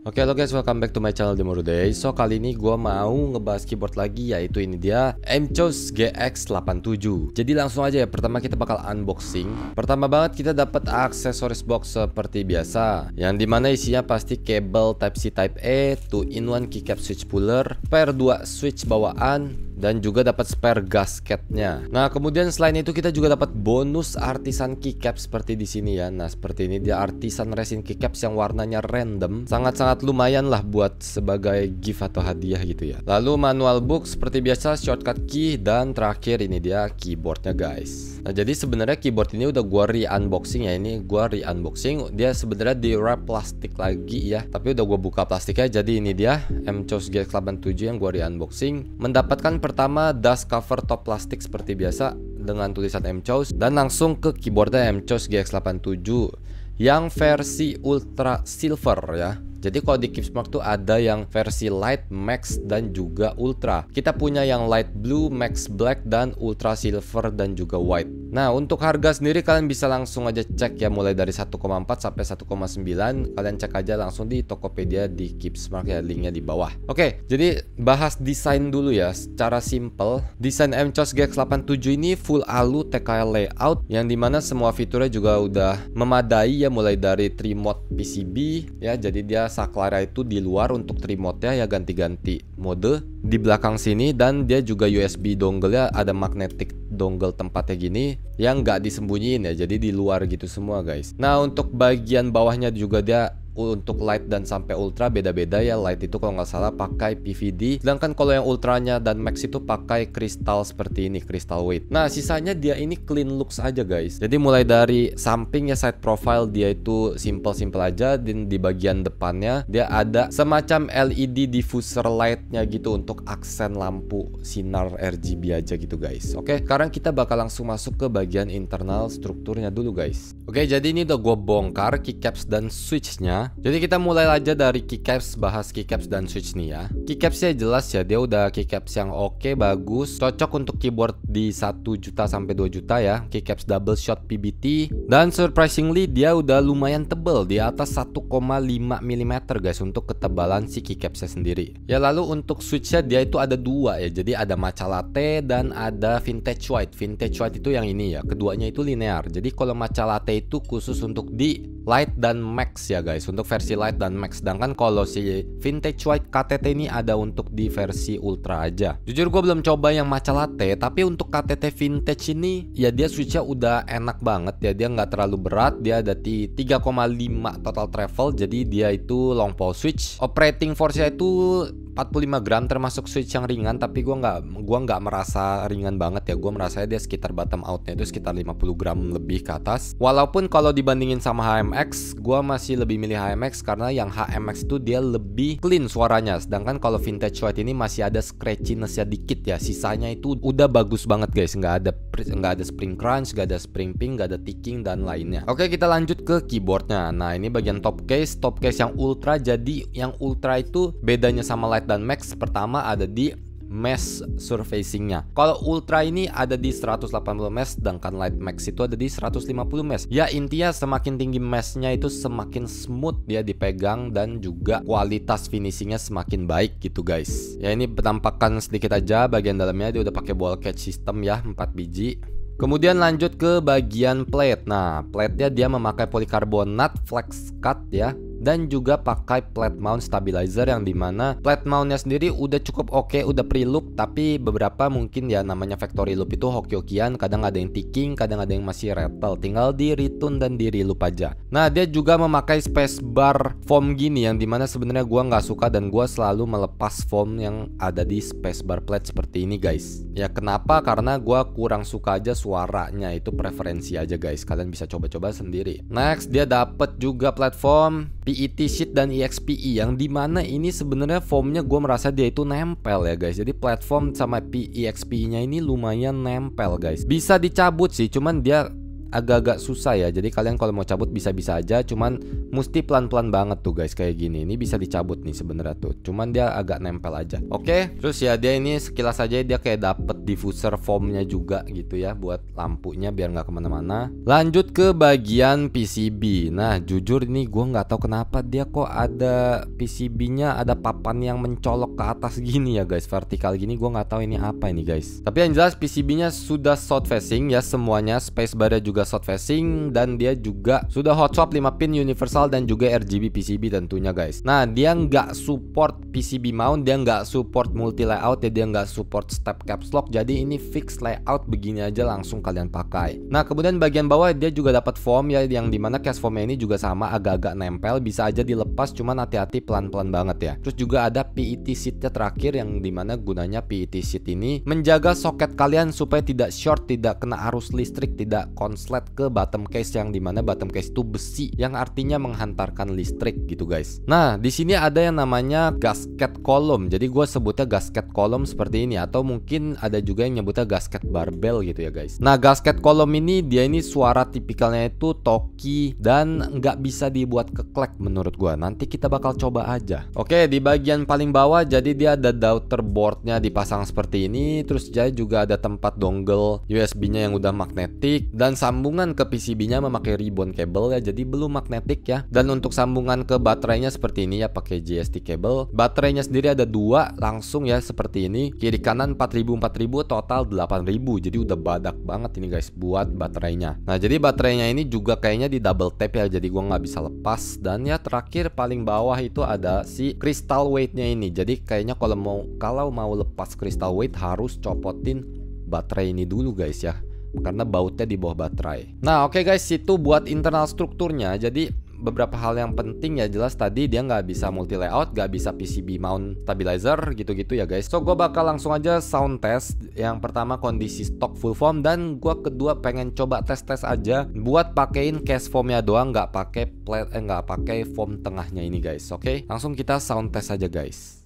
Oke, halo guys, welcome back to my channel Demoruday. So kali ini gue mau ngebahas keyboard lagi, yaitu ini dia MChos GX87. Jadi langsung aja ya, pertama kita bakal unboxing. Pertama banget kita dapat aksesoris box seperti biasa, yang dimana isinya pasti kabel Type-C Type-A, 2-in-1 keycap switch puller, spare 2 switch bawaan, dan juga dapat spare gasketnya. Nah, kemudian selain itu kita juga dapat bonus artisan keycap seperti di sini ya. Nah, seperti ini dia artisan resin keycaps yang warnanya random. Sangat-sangat lumayan lah buat sebagai gift atau hadiah gitu ya. Lalu manual book seperti biasa, shortcut key, dan terakhir ini dia keyboardnya guys. Nah, jadi sebenarnya keyboard ini udah gua re-unboxing ya. Ini gua re-unboxing. Dia sebenarnya di wrap plastik lagi ya. Tapi udah gua buka plastiknya. Jadi ini dia MChos GX87 yang gua re-unboxing. Mendapatkan pertama dust cover top plastik seperti biasa dengan tulisan MChos, dan langsung ke keyboardnya MChos GX87 yang versi Ultra Silver ya. Jadi kalau di Keepsmart tuh ada yang versi Light, Max, dan juga Ultra. Kita punya yang Light Blue, Max Black, dan Ultra Silver, dan juga White. Nah, untuk harga sendiri kalian bisa langsung aja cek ya, mulai dari 1,4 sampai 1,9. Kalian cek aja langsung di Tokopedia di Keepsmart ya, linknya di bawah. Oke, jadi bahas desain dulu ya. Secara simple, desain MChos GX87 ini full alu TKL layout, yang dimana semua fiturnya juga udah memadai ya, mulai dari Tri-Mode PCB ya. Jadi dia saklarnya itu di luar untuk Tri-Mode-nya ya, ganti-ganti mode di belakang sini, dan dia juga USB dongle-nya ada magnetic dongle tempatnya gini yang nggak disembunyiin ya, jadi di luar gitu semua guys. Nah, untuk bagian bawahnya juga dia untuk light dan sampai ultra beda-beda ya. Light itu kalau nggak salah pakai PVD, sedangkan kalau yang ultranya dan max itu pakai kristal seperti ini, kristal weight. Nah, sisanya dia ini clean looks aja guys. Jadi mulai dari samping ya, side profile dia itu simple aja, dan di bagian depannya dia ada semacam LED diffuser lightnya gitu untuk aksen lampu sinar RGB aja gitu guys. Oke, sekarang kita bakal langsung masuk ke bagian internal strukturnya dulu guys. Oke, jadi ini udah gue bongkar keycaps dan switchnya. Jadi kita mulai aja dari keycaps, bahas keycaps dan switch nih ya. Keycapsnya jelas ya, dia udah keycaps yang oke, bagus, cocok untuk keyboard di 1 juta sampai 2 juta ya. Keycaps double shot PBT, dan surprisingly dia udah lumayan tebel, di atas 1,5 mm guys untuk ketebalan si keycapsnya sendiri. Ya, lalu untuk switchnya dia itu ada dua ya, jadi ada matcha latte dan ada vintage white. Vintage white itu yang ini ya, keduanya itu linear. Jadi kalau matcha latte itu khusus untuk di light dan max ya guys, untuk versi light dan max. Sedangkan kalau si vintage white KTT ini ada untuk di versi ultra aja. Jujur gue belum coba yang matcha latte, tapi untuk KTT vintage ini ya dia switchnya udah enak banget ya. Dia nggak terlalu berat, dia ada di 3,5 total travel, jadi dia itu long pole switch. Operating force-nya itu 45 gram termasuk switch yang ringan, tapi gua nggak merasa ringan banget ya. Gua merasa dia sekitar bottom outnya itu sekitar 50 gram lebih ke atas. Walaupun kalau dibandingin sama HMX, gua masih lebih milih HMX karena yang HMX itu dia lebih clean suaranya. Sedangkan kalau vintage white ini masih ada scratchiness-nya dikit ya. Sisanya itu udah bagus banget guys, nggak ada spring crunch, nggak ada spring ping, nggak ada ticking dan lainnya. Oke, kita lanjut ke keyboardnya. Nah, ini bagian top case yang ultra. Jadi yang ultra itu bedanya sama light dan max, pertama ada di mesh surfacingnya. Kalau ultra ini ada di 180 mesh, sedangkan light max itu ada di 150 mesh. Ya, intinya semakin tinggi meshnya itu semakin smooth dia dipegang, dan juga kualitas finishingnya semakin baik gitu guys. Ya, ini penampakan sedikit aja bagian dalamnya, dia udah pakai ball catch system ya, 4 biji. Kemudian lanjut ke bagian plate. Nah, plate-nya dia memakai polikarbonat flex cut ya, dan juga pakai plate mount stabilizer, yang dimana plate mountnya sendiri udah cukup oke, udah pre-loop, tapi beberapa mungkin ya namanya factory loop itu hoki-hokian, kadang ada yang ticking, kadang ada yang masih rattle, tinggal di retune dan di reloop aja. Nah, dia juga memakai spacebar foam gini, yang dimana sebenarnya gua nggak suka, dan gua selalu melepas foam yang ada di spacebar plate seperti ini guys. Ya, kenapa? Karena gua kurang suka aja suaranya, itu preferensi aja guys, kalian bisa coba-coba sendiri. Next, dia dapat juga platform PET sheet dan EXPE, yang dimana ini sebenarnya foamnya gue merasa dia itu nempel ya guys. Jadi platform sama EXPE nya ini lumayan nempel guys. Bisa dicabut sih, cuman dia agak-agak susah ya. Jadi kalian kalau mau cabut bisa-bisa aja, cuman mesti pelan-pelan banget tuh guys, kayak gini. Ini bisa dicabut nih sebenarnya tuh, cuman dia agak nempel aja. Oke, terus ya dia ini sekilas aja dia kayak dapet diffuser foamnya juga gitu ya, buat lampunya biar nggak kemana-mana. Lanjut ke bagian PCB. Nah jujur ini gue nggak tahu kenapa dia kok ada PCB-nya ada papan yang mencolok ke atas gini ya guys, vertikal gini. Gue nggak tahu ini apa ini guys. Tapi yang jelas PCB-nya sudah south facing ya semuanya, spacebar-nya juga south facing, dan dia juga sudah hot swap 5 pin universal dan juga RGB PCB tentunya guys. Nah dia nggak support PCB mount, dia nggak support multi layout ya, dia nggak support step caps lock. Jadi ini fix layout begini aja langsung kalian pakai. Nah kemudian bagian bawah dia juga dapat foam ya, yang dimana case foamnya ini juga sama agak-agak nempel, bisa aja dilepas cuman hati-hati pelan-pelan banget ya. Terus juga ada PET sheetnya terakhir, yang dimana gunanya PET sheet ini menjaga soket kalian supaya tidak short, tidak kena arus listrik, tidak konslet ke bottom case, yang dimana bottom case itu besi yang artinya menghantarkan listrik gitu guys. Nah di sini ada yang namanya gasket column, jadi gue sebutnya gasket column seperti ini, atau mungkin ada juga yang nyebutnya gasket barbell gitu ya guys. Nah gasket column ini dia ini suara tipikalnya itu Toki dan nggak bisa dibuat keklek menurut gua. Nanti kita bakal coba aja. Oke, di bagian paling bawah jadi dia ada daughter boardnya dipasang seperti ini. Terus dia juga ada tempat dongle USB-nya yang udah magnetik, dan sambungan ke PCB-nya memakai ribbon cable ya, jadi belum magnetik ya. Dan untuk sambungan ke baterainya seperti ini ya, pakai JST cable. Baterainya sendiri ada 2 langsung ya seperti ini. Kiri kanan 4000 total 8000. Jadi udah badak banget ini guys buat baterainya. Nah jadi baterainya ini juga kayaknya di double tap ya, jadi gua nggak bisa lepas. Dan ya terakhir paling bawah itu ada si crystal weight-nya ini. Jadi kayaknya kalau mau lepas crystal weight harus copotin baterai ini dulu guys ya, karena bautnya di bawah baterai. Nah oke guys, itu buat internal strukturnya. Jadi beberapa hal yang penting ya, jelas tadi dia nggak bisa multi layout, nggak bisa PCB mount stabilizer gitu-gitu ya guys. So gue bakal langsung aja sound test. Yang pertama kondisi stock full foam, dan gue kedua pengen coba tes aja buat pakein case foamnya doang, nggak pakai plate, nggak pakai foam tengahnya ini guys. Oke, langsung kita sound test aja guys.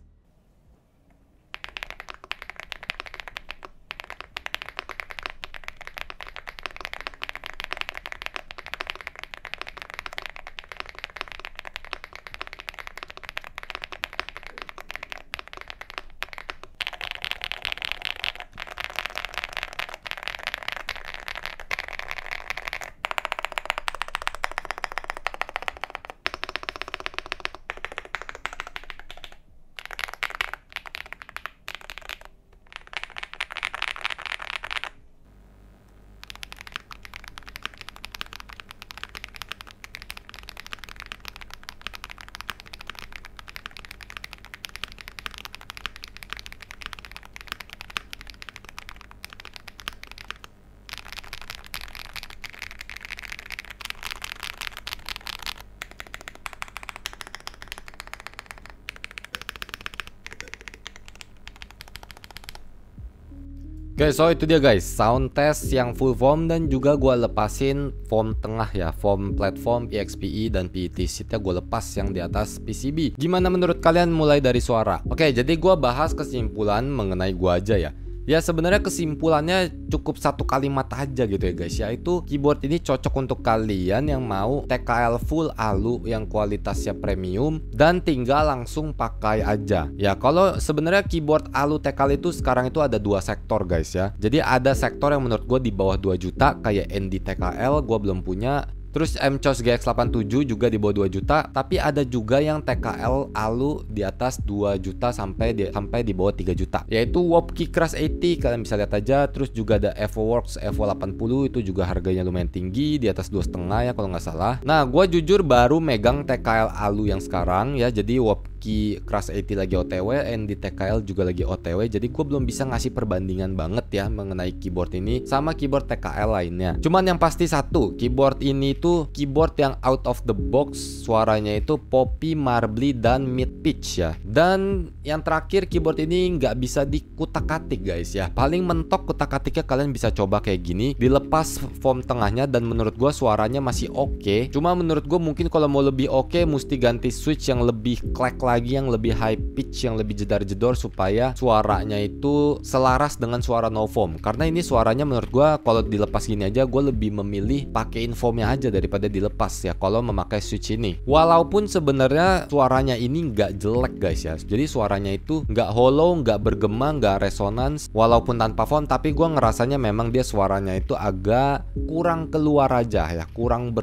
Oke, so itu dia guys, sound test yang full foam, dan juga gue lepasin foam tengah ya, foam platform, EXPE dan PET sheetnya gue lepas yang di atas PCB. Gimana menurut kalian mulai dari suara? Oke, jadi gue bahas kesimpulan mengenai gue aja ya. Ya sebenarnya kesimpulannya cukup satu kalimat aja gitu ya guys, yaitu keyboard ini cocok untuk kalian yang mau TKL full alu yang kualitasnya premium dan tinggal langsung pakai aja. Ya kalau sebenarnya keyboard alu TKL itu sekarang itu ada 2 sektor guys ya. Jadi ada sektor yang menurut gue di bawah 2 juta kayak ND TKL, gue belum punya. Terus MCOS GX87 juga di bawah 2 juta, tapi ada juga yang TKL alu di atas 2 juta sampai di bawah 3 juta. Yaitu Wopke Crush 80, kalian bisa lihat aja. Terus juga ada EvoWorks Evo 80, itu juga harganya lumayan tinggi, di atas 2,5 ya kalau nggak salah. Nah, gue jujur baru megang TKL alu yang sekarang ya. Jadi Wopke Crush 80 lagi OTW, ND TKL juga lagi OTW. Jadi gue belum bisa ngasih perbandingan banget ya mengenai keyboard ini sama keyboard TKL lainnya. Cuman yang pasti satu, keyboard ini tuh keyboard yang out of the box, suaranya itu poppy, marbly, dan mid pitch ya. Dan yang terakhir, keyboard ini nggak bisa dikutak-atik guys ya. Paling mentok kutak-atiknya kalian bisa coba kayak gini, dilepas foam tengahnya, dan menurut gue suaranya masih oke. Cuma menurut gue mungkin kalau mau lebih oke mesti ganti switch yang lebih klek lagi lagi yang lebih high pitch, yang lebih jedar-jedor supaya suaranya itu selaras dengan suara no foam. Karena ini suaranya menurut gua kalau dilepas gini aja gua lebih memilih pakein foamnya aja daripada dilepas ya kalau memakai switch ini. Walaupun sebenarnya suaranya ini nggak jelek guys ya. Jadi suaranya itu nggak hollow, nggak bergema, nggak resonans walaupun tanpa foam, tapi gua ngerasanya memang dia suaranya itu agak kurang keluar aja ya, kurang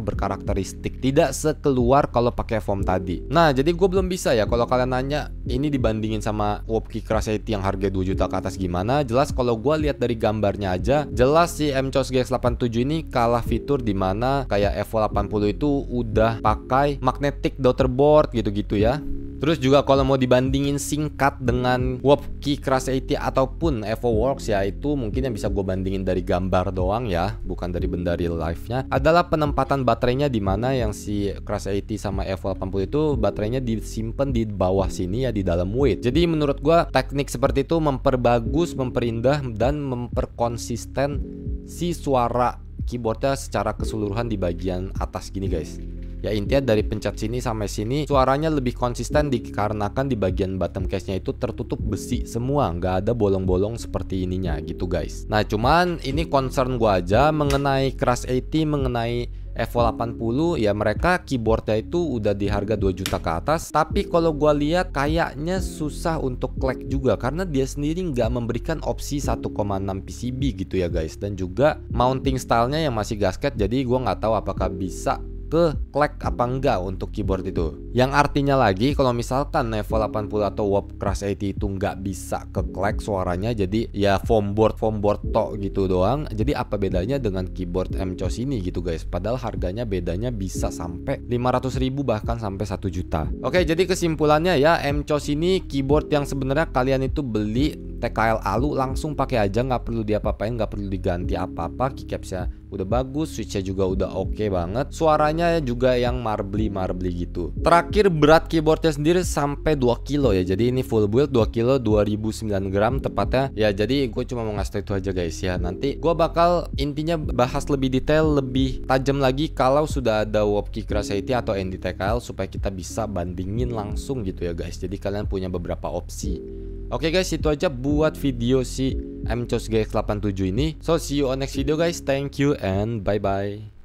berkarakteristik, tidak sekeluar kalau pakai foam tadi. Nah jadi gue belum bisa ya, kalau kalian nanya ini dibandingin sama Wopke Crush 80 yang harga 2 juta ke atas gimana, jelas kalau gue lihat dari gambarnya aja, jelas si MCOS GX87 ini kalah fitur dimana kayak Evo 80 itu udah pakai magnetic daughterboard gitu-gitu ya. Terus juga kalau mau dibandingin singkat dengan Wopke Crush 80 ataupun EvoWorks ya, itu mungkin yang bisa gue bandingin dari gambar doang ya, bukan dari benda real life-nya, adalah penempatan baterainya, dimana yang si Crush 80 sama Evo 80 itu baterainya disimpan di bawah sini ya, di dalam weight. Jadi menurut gue teknik seperti itu memperbagus, memperindah, dan memperkonsisten si suara keyboardnya secara keseluruhan di bagian atas gini guys. Ya intinya dari pencet sini sampai sini suaranya lebih konsisten dikarenakan di bagian bottom case-nya itu tertutup besi semua, nggak ada bolong-bolong seperti ininya gitu guys. Nah cuman ini concern gua aja mengenai Crush 80, mengenai Evo 80 ya, mereka keyboardnya itu udah di harga 2 juta ke atas, tapi kalau gua lihat kayaknya susah untuk clack juga karena dia sendiri nggak memberikan opsi 1,6 PCB gitu ya guys, dan juga mounting stylenya yang masih gasket, jadi gua nggak tahu apakah bisa ke clack apa enggak untuk keyboard itu. Yang artinya lagi kalau misalkan Evo 80 atau Wopke Crush 80 itu nggak bisa ke clack suaranya, jadi ya foam board tok gitu doang. Jadi apa bedanya dengan keyboard MCOS ini gitu guys, padahal harganya bedanya bisa sampai 500.000 bahkan sampai 1 juta. Oke, jadi kesimpulannya ya, MCOS ini keyboard yang sebenarnya kalian itu beli TKL Alu langsung pakai aja, nggak perlu diapa-apain, nggak perlu diganti apa-apa. Keycapsnya udah bagus, switchnya juga udah oke banget, suaranya juga yang marbly gitu. Terakhir berat keyboardnya sendiri sampai 2 kilo ya, jadi ini full build 2 kilo 2009 gram tepatnya ya. Jadi gue cuma mau ngasih tau itu aja guys ya, nanti gue bakal intinya bahas lebih detail, lebih tajam lagi kalau sudah ada Wopke Crush 80 atau ND TKL supaya kita bisa bandingin langsung gitu ya guys, jadi kalian punya beberapa opsi. Oke guys, itu aja buat video si MCOS GX87 ini. So see you on next video guys. Thank you and bye bye.